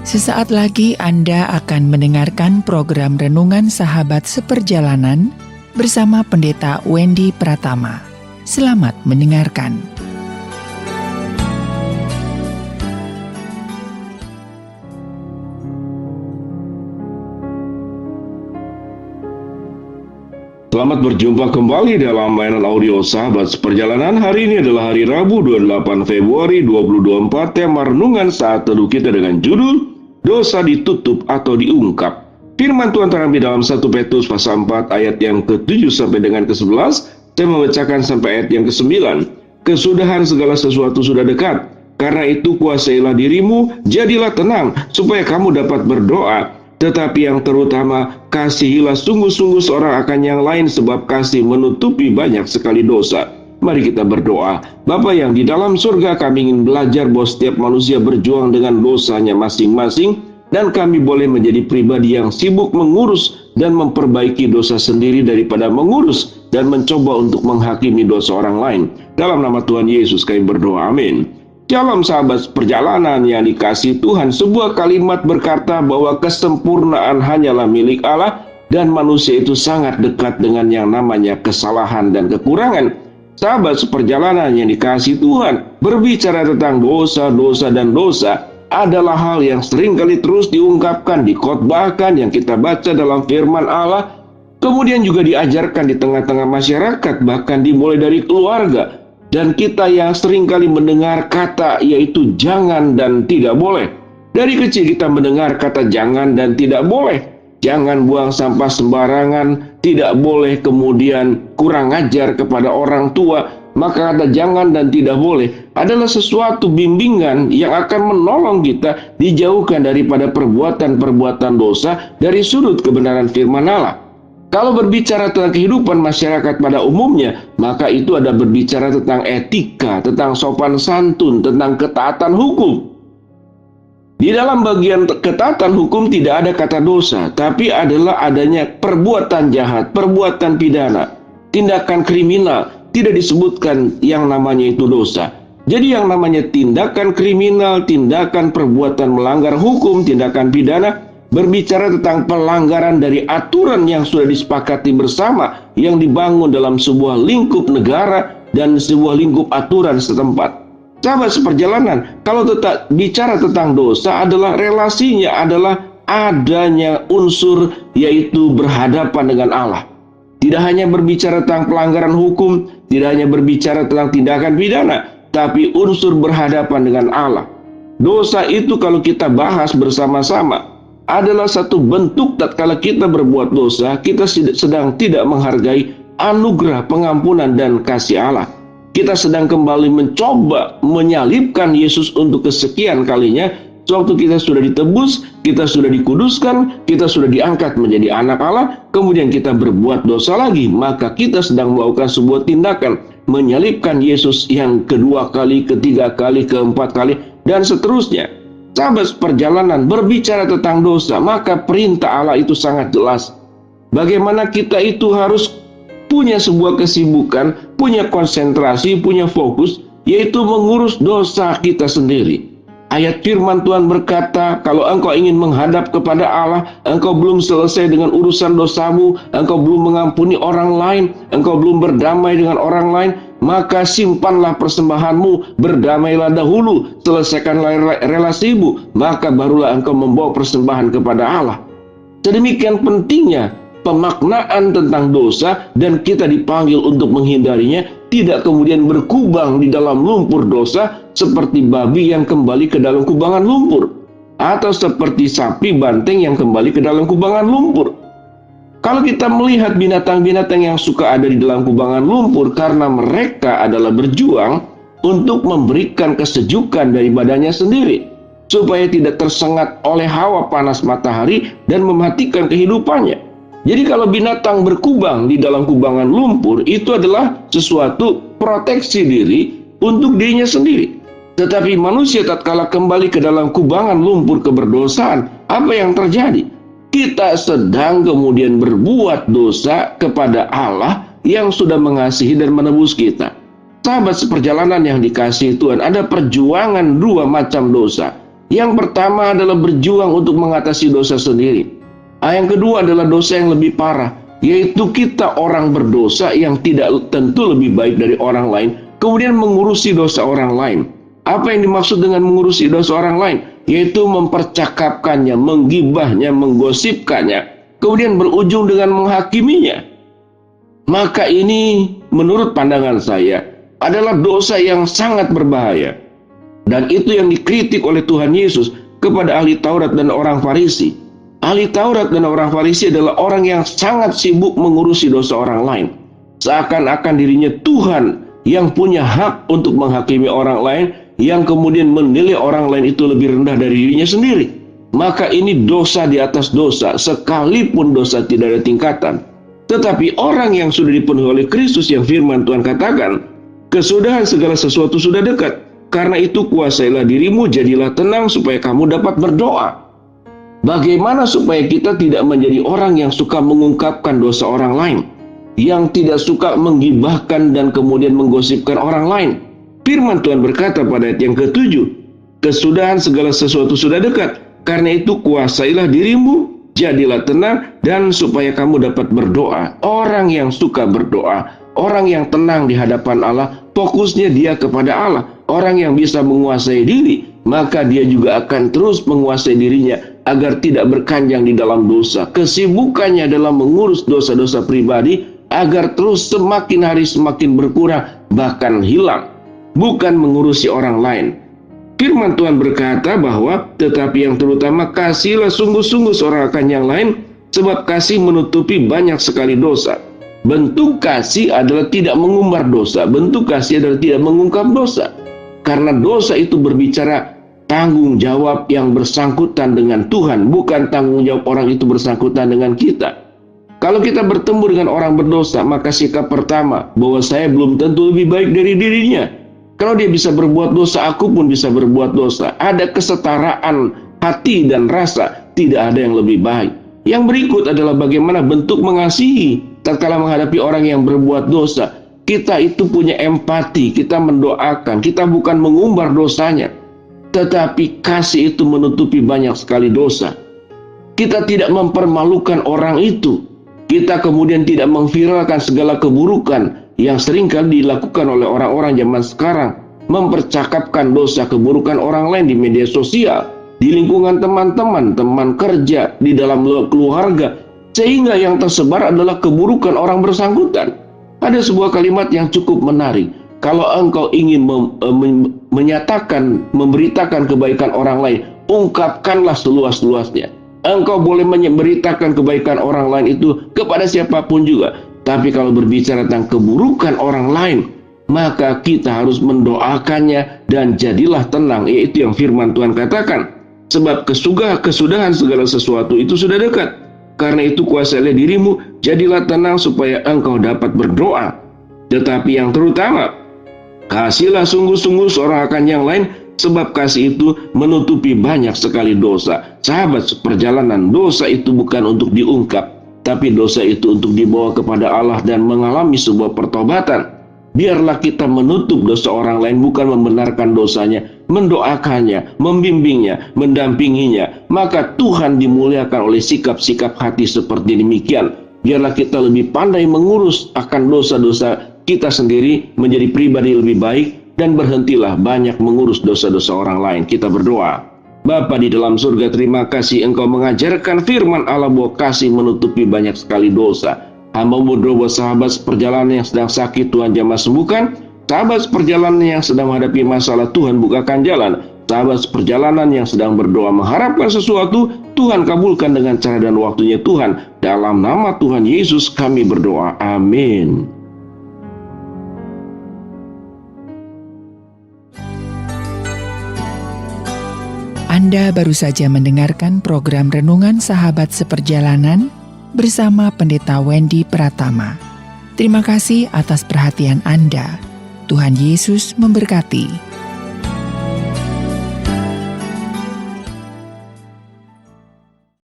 Sesaat lagi Anda akan mendengarkan program Renungan Sahabat Seperjalanan bersama Pendeta Wendy Pratama. Selamat mendengarkan. Selamat berjumpa kembali dalam layanan audio Sahabat Seperjalanan. Hari ini adalah hari Rabu 28 Februari 2024. Tema renungan saat teduh kita dengan judul Dosa ditutup atau diungkap. Firman Tuhan terambil dalam 1 Petrus pasal 4 ayat yang ke-7 sampai dengan ke-11. Saya membacakan sampai ayat yang ke-9. Kesudahan segala sesuatu sudah dekat. Karena itu kuasailah dirimu, jadilah tenang, supaya kamu dapat berdoa. Tetapi yang terutama, kasihilah sungguh-sungguh seorang akan yang lain, sebab kasih menutupi banyak sekali dosa. Mari kita berdoa. Bapa yang di dalam surga, kami ingin belajar bahwa setiap manusia berjuang dengan dosanya masing-masing, dan kami boleh menjadi pribadi yang sibuk mengurus dan memperbaiki dosa sendiri daripada mengurus dan mencoba untuk menghakimi dosa orang lain. Dalam nama Tuhan Yesus kami berdoa, amin. Shalom sahabat perjalanan yang dikasihi Tuhan. Sebuah kalimat berkata bahwa kesempurnaan hanyalah milik Allah dan manusia itu sangat dekat dengan yang namanya kesalahan dan kekurangan. Sahabat seperjalanan yang dikasihi Tuhan, berbicara tentang dosa dan dosa adalah hal yang seringkali terus diungkapkan, dikhotbahkan, yang kita baca dalam firman Allah, kemudian juga diajarkan di tengah-tengah masyarakat, bahkan dimulai dari keluarga. Dan kita yang seringkali mendengar kata yaitu jangan dan tidak boleh. Dari kecil kita mendengar kata jangan dan tidak boleh. Jangan buang sampah sembarangan, tidak boleh kemudian kurang ajar kepada orang tua. Maka kata jangan dan tidak boleh adalah sesuatu bimbingan yang akan menolong kita dijauhkan daripada perbuatan-perbuatan dosa dari sudut kebenaran firman Allah. Kalau berbicara tentang kehidupan masyarakat pada umumnya, maka itu ada berbicara tentang etika, tentang sopan santun, tentang ketaatan hukum. Di dalam bagian ketaatan hukum tidak ada kata dosa, tapi adalah adanya perbuatan jahat, perbuatan pidana, tindakan kriminal, tidak disebutkan yang namanya itu dosa. Jadi yang namanya tindakan kriminal, tindakan perbuatan melanggar hukum, tindakan pidana, berbicara tentang pelanggaran dari aturan yang sudah disepakati bersama, yang dibangun dalam sebuah lingkup negara dan sebuah lingkup aturan setempat. Sahabat seperjalanan, kalau bicara tentang dosa adalah relasinya adalah adanya unsur yaitu berhadapan dengan Allah. Tidak hanya berbicara tentang pelanggaran hukum, tidak hanya berbicara tentang tindakan pidana, tapi unsur berhadapan dengan Allah. Dosa itu kalau kita bahas bersama-sama adalah satu bentuk tatkala kita berbuat dosa, kita sedang tidak menghargai anugerah pengampunan dan kasih Allah. Kita sedang kembali mencoba menyalibkan Yesus untuk kesekian kalinya. Sewaktu kita sudah ditebus, kita sudah dikuduskan, kita sudah diangkat menjadi anak Allah, kemudian kita berbuat dosa lagi, maka kita sedang melakukan sebuah tindakan menyalibkan Yesus yang kedua kali, ketiga kali, keempat kali, dan seterusnya. Sahabat perjalanan berbicara tentang dosa, maka perintah Allah itu sangat jelas. Bagaimana kita itu harus punya sebuah kesibukan, punya konsentrasi, punya fokus, yaitu mengurus dosa kita sendiri. Ayat firman Tuhan berkata, kalau engkau ingin menghadap kepada Allah, engkau belum selesai dengan urusan dosamu, engkau belum mengampuni orang lain, engkau belum berdamai dengan orang lain, maka simpanlah persembahanmu, berdamailah dahulu, selesaikanlah relasimu, maka barulah engkau membawa persembahan kepada Allah. Sedemikian pentingnya pemaknaan tentang dosa, dan kita dipanggil untuk menghindarinya, tidak kemudian berkubang di dalam lumpur dosa seperti babi yang kembali ke dalam kubangan lumpur, atau seperti sapi banteng yang kembali ke dalam kubangan lumpur. Kalau kita melihat binatang-binatang yang suka ada di dalam kubangan lumpur, karena mereka adalah berjuang untuk memberikan kesejukan dari badannya sendiri, supaya tidak tersengat oleh hawa panas matahari dan mematikan kehidupannya. Jadi kalau binatang berkubang di dalam kubangan lumpur, itu adalah sesuatu proteksi diri untuk dirinya sendiri. Tetapi manusia tatkala kembali ke dalam kubangan lumpur keberdosaan, apa yang terjadi? Kita sedang kemudian berbuat dosa kepada Allah yang sudah mengasihi dan menebus kita. Sahabat seperjalanan yang dikasihi Tuhan, ada perjuangan dua macam dosa. Yang pertama adalah berjuang untuk mengatasi dosa sendiri. Yang kedua adalah dosa yang lebih parah, yaitu kita orang berdosa yang tidak tentu lebih baik dari orang lain, kemudian mengurusi dosa orang lain. Apa yang dimaksud dengan mengurusi dosa orang lain? Yaitu mempercakapkannya, menggibahnya, menggosipkannya, kemudian berujung dengan menghakiminya. Maka ini menurut pandangan saya adalah dosa yang sangat berbahaya. Dan itu yang dikritik oleh Tuhan Yesus kepada ahli Taurat dan orang Farisi. Ahli Taurat dan orang Farisi adalah orang yang sangat sibuk mengurusi dosa orang lain. Seakan-akan dirinya Tuhan yang punya hak untuk menghakimi orang lain, yang kemudian menilai orang lain itu lebih rendah dari dirinya sendiri. Maka ini dosa di atas dosa, sekalipun dosa tidak ada tingkatan. Tetapi orang yang sudah dipenuhi oleh Kristus, yang firman Tuhan katakan, kesudahan segala sesuatu sudah dekat. Karena itu kuasailah dirimu, jadilah tenang supaya kamu dapat berdoa. Bagaimana supaya kita tidak menjadi orang yang suka mengungkapkan dosa orang lain, yang tidak suka menggibahkan dan kemudian menggosipkan orang lain? Firman Tuhan berkata pada ayat yang ke-7, kesudahan segala sesuatu sudah dekat. Karena itu kuasailah dirimu, jadilah tenang, dan supaya kamu dapat berdoa. Orang yang suka berdoa, orang yang tenang di hadapan Allah, fokusnya dia kepada Allah. Orang yang bisa menguasai diri, maka dia juga akan terus menguasai dirinya agar tidak berkanjang di dalam dosa. Kesibukannya adalah mengurus dosa-dosa pribadi agar terus semakin hari semakin berkurang, bahkan hilang, bukan mengurusi orang lain. Firman Tuhan berkata bahwa tetapi yang terutama kasihlah sungguh-sungguh seorang akan yang lain, sebab kasih menutupi banyak sekali dosa. Bentuk kasih adalah tidak mengumbar dosa, bentuk kasih adalah tidak mengungkap dosa. Karena dosa itu berbicara tanggung jawab yang bersangkutan dengan Tuhan, bukan tanggung jawab orang itu bersangkutan dengan kita. Kalau kita bertemu dengan orang berdosa, maka sikap pertama bahwa saya belum tentu lebih baik dari dirinya. Kalau dia bisa berbuat dosa, aku pun bisa berbuat dosa. Ada kesetaraan hati dan rasa, tidak ada yang lebih baik. Yang berikut adalah bagaimana bentuk mengasihi tatkala menghadapi orang yang berbuat dosa. Kita itu punya empati, kita mendoakan, kita bukan mengumbar dosanya, tetapi kasih itu menutupi banyak sekali dosa. Kita tidak mempermalukan orang itu. Kita kemudian tidak memviralkan segala keburukan yang seringkali dilakukan oleh orang-orang zaman sekarang, mempercakapkan dosa keburukan orang lain di media sosial, di lingkungan teman-teman, teman kerja, di dalam keluarga, sehingga yang tersebar adalah keburukan orang bersangkutan. Ada sebuah kalimat yang cukup menarik. Kalau engkau ingin menyatakan, memberitakan kebaikan orang lain, ungkapkanlah seluas-luasnya. Engkau boleh memberitakan kebaikan orang lain itu kepada siapapun juga. Tapi kalau berbicara tentang keburukan orang lain, maka kita harus mendoakannya dan jadilah tenang. Yaitu yang firman Tuhan katakan. Sebab kesudahan segala sesuatu itu sudah dekat. Karena itu kuasailah dirimu, jadilah tenang supaya engkau dapat berdoa. Tetapi yang terutama, kasihlah sungguh-sungguh seorang akan yang lain, sebab kasih itu menutupi banyak sekali dosa. Sahabat seperjalanan, dosa itu bukan untuk diungkap, tapi dosa itu untuk dibawa kepada Allah dan mengalami sebuah pertobatan. Biarlah kita menutup dosa orang lain, bukan membenarkan dosanya, mendoakannya, membimbingnya, mendampinginya. Maka Tuhan dimuliakan oleh sikap-sikap hati seperti demikian. Biarlah kita lebih pandai mengurus akan dosa-dosa kita sendiri, menjadi pribadi lebih baik, dan berhentilah banyak mengurus dosa-dosa orang lain. Kita berdoa. Bapa di dalam surga, terima kasih Engkau mengajarkan firman Allah bahwa kasih menutupi banyak sekali dosa. Hamba-Mu berdoa sahabat seperjalanan yang sedang sakit, Tuhan jamah sembuhkan. Sahabat seperjalanan yang sedang menghadapi masalah, Tuhan bukakan jalan. Sahabat seperjalanan yang sedang berdoa mengharapkan sesuatu, Tuhan kabulkan dengan cara dan waktunya Tuhan. Dalam nama Tuhan Yesus kami berdoa. Amin. Anda baru saja mendengarkan program Renungan Sahabat Seperjalanan bersama Pendeta Wendy Pratama. Terima kasih atas perhatian Anda. Tuhan Yesus memberkati.